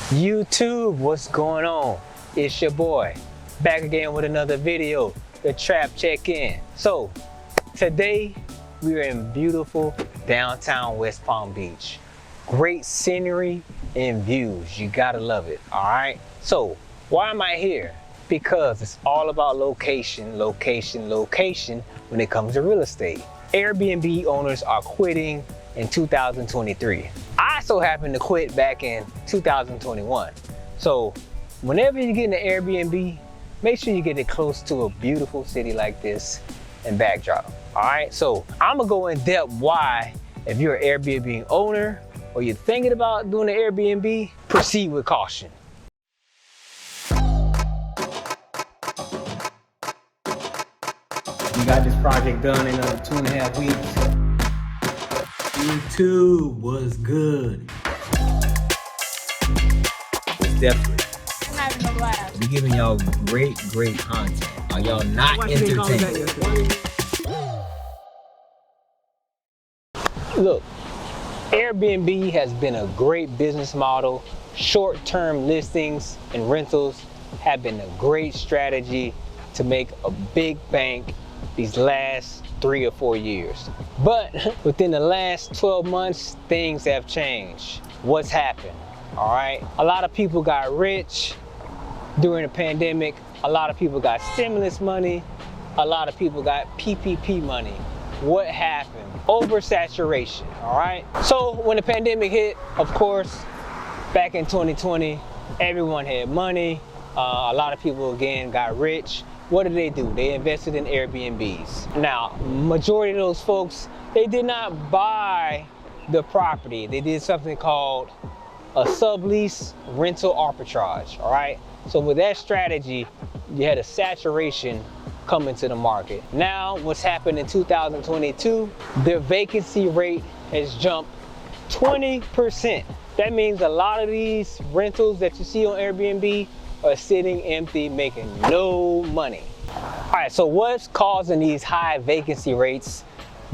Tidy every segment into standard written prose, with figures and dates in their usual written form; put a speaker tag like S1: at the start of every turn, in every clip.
S1: YouTube, what's going on? It's your boy, back again with another video, the Trap Check-In. So, today we're in beautiful downtown West Palm Beach. Great scenery and views, you gotta love it, all right? So, why am I here? Because it's all about location, location, location when it comes to real estate. Airbnb owners are quitting in 2023. I so happened to quit back in 2021. So whenever you get an Airbnb, make sure you get it close to a beautiful city like this and backdrop. All right, so I'm gonna go in depth why, if you're an Airbnb owner or you're thinking about doing an Airbnb, proceed with caution. We got this project done in 2.5 weeks. YouTube was good. It's definitely.
S2: I'm having a blast.
S1: We're giving y'all great content. Are y'all not entertained? Look, Airbnb has been a great business model. Short-term listings and rentals have been a great strategy to make a big bank these last 3 or 4 years. But within the last 12 months, things have changed. What's happened? All right, a lot of people got rich during the pandemic. A lot of people got stimulus money. A lot of people got PPP money. What happened? Oversaturation, all right? So when the pandemic hit, of course, back in 2020, everyone had money. A lot of people, again, got rich. What did they do? They invested in Airbnbs. Now, majority of those folks, they did not buy the property. They did something called a sublease rental arbitrage, all right? So with that strategy, you had a saturation come into the market. Now, what's happened in 2022, the vacancy rate has jumped 20%. That means a lot of these rentals that you see on Airbnb are sitting empty, making no money. All right, so what's causing these high vacancy rates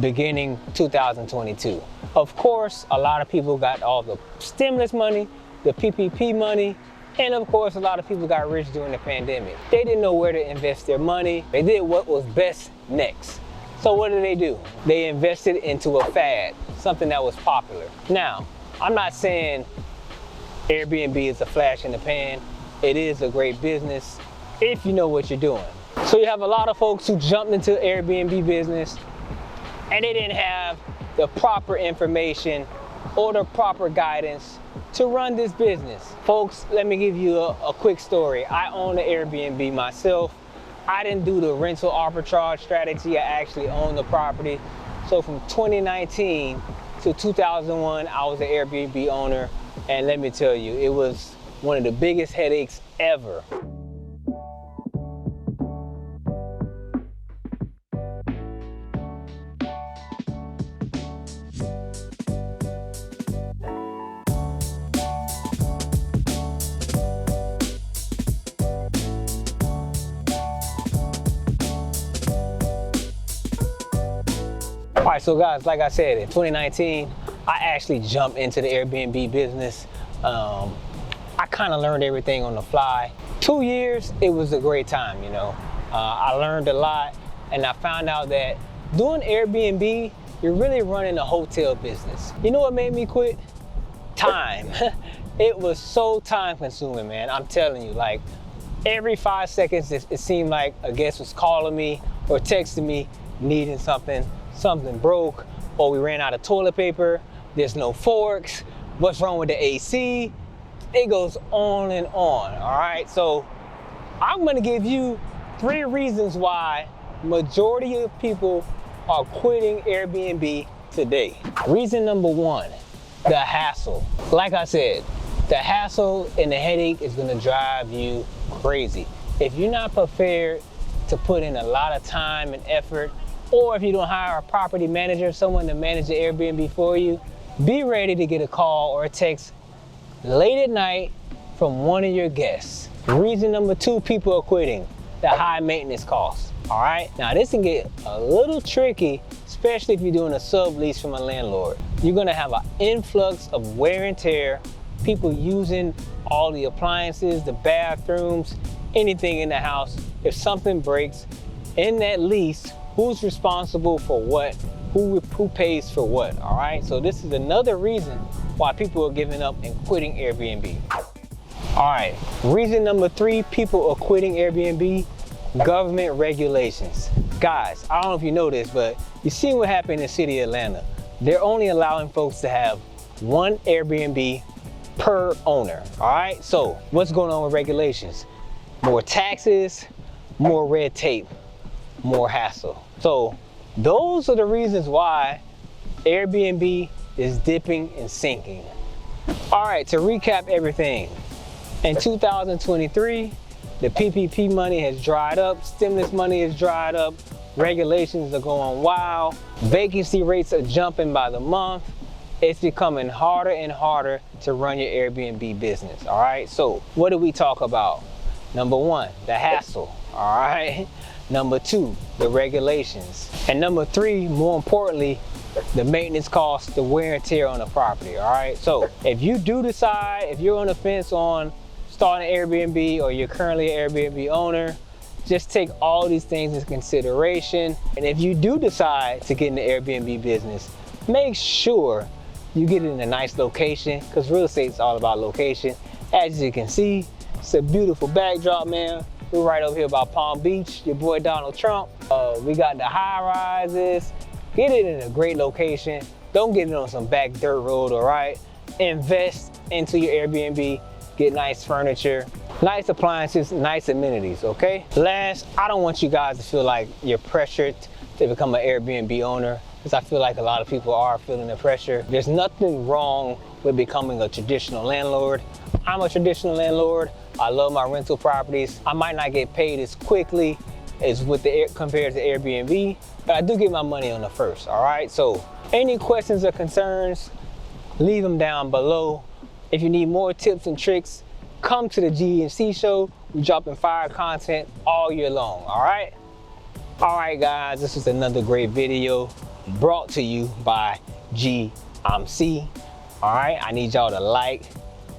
S1: beginning 2022? Of course, a lot of people got all the stimulus money, the PPP money, and of course, a lot of people got rich during the pandemic. They didn't know where to invest their money. They did what was best next. So what did they do? They invested into a fad, something that was popular. Now, I'm not saying Airbnb is a flash in the pan. It is a great business if you know what you're doing. So you have a lot of folks who jumped into Airbnb business and they didn't have the proper information or the proper guidance to run this business. Folks, let me give you a quick story. I own an Airbnb myself. I didn't do the rental arbitrage strategy. I actually own the property. So from 2019 to 2001, I was an Airbnb owner. And let me tell you, it was one of the biggest headaches ever. All right, so guys, like I said, in 2019, I actually jumped into the Airbnb business. I kind of learned everything on the fly. 2 years, it was a great time, you know. I learned a lot, and I found out that doing Airbnb, you're really running a hotel business. You know what made me quit? Time. It was so time consuming, man. I'm telling you, like every 5 seconds, it seemed like a guest was calling me or texting me, needing something broke, or we ran out of toilet paper, there's no forks, what's wrong with the AC? It goes on and on, all right? So I'm gonna give you 3 reasons why majority of people are quitting Airbnb today. Reason number 1, the hassle. Like I said, the hassle and the headache is gonna drive you crazy. If you're not prepared to put in a lot of time and effort, or if you don't hire a property manager, someone to manage the Airbnb for you, be ready to get a call or a text late at night from one of your guests. Reason number 2 people are quitting, the high maintenance costs, all right? Now this can get a little tricky, especially if you're doing a sublease from a landlord. You're gonna have an influx of wear and tear, people using all the appliances, the bathrooms, anything in the house. If something breaks in that lease, who's responsible for what? Who pays for what, all right? So this is another reason why people are giving up and quitting Airbnb. All right, reason number 3 people are quitting Airbnb, government regulations. Guys, I don't know if you know this, but you see what happened in the city of Atlanta. They're only allowing folks to have 1 Airbnb per owner, all right? So what's going on with regulations? More taxes, more red tape, more hassle. So those are the reasons why Airbnb is dipping and sinking. All right, to recap everything. In 2023, the PPP money has dried up, stimulus money has dried up, regulations are going wild, vacancy rates are jumping by the month. It's becoming harder and harder to run your Airbnb business, all right? So what do we talk about? Number 1, the hassle, all right? Number 2, the regulations. And number 3, more importantly, the maintenance costs, the wear and tear on the property, all right? So if you do decide, if you're on the fence on starting an Airbnb or you're currently an Airbnb owner, just take all these things into consideration. And if you do decide to get in the Airbnb business, make sure you get it in a nice location, because real estate is all about location. As you can see, it's a beautiful backdrop, man. We're right over here by Palm Beach, your boy Donald Trump. We got the high rises. Get it in a great location. Don't get it on some back dirt road, all right? Invest into your Airbnb. Get nice furniture, nice appliances, nice amenities, okay? Last, I don't want you guys to feel like you're pressured to become an Airbnb owner, because I feel like a lot of people are feeling the pressure. There's nothing wrong with becoming a traditional landlord. I'm a traditional landlord. I love my rental properties. I might not get paid as quickly as compared to Airbnb, but I do get my money on the first, all right? So any questions or concerns, leave them down below. If you need more tips and tricks, come to the GNC show. We're dropping fire content all year long, all right? All right, guys, this is another great video brought to you by GNC. All right, I need y'all to like,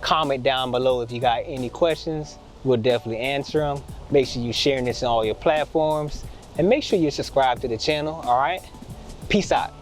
S1: comment down below if you got any questions. We'll definitely answer them. Make sure you're sharing this on all your platforms, and make sure you're subscribed to the channel, all right? Peace out.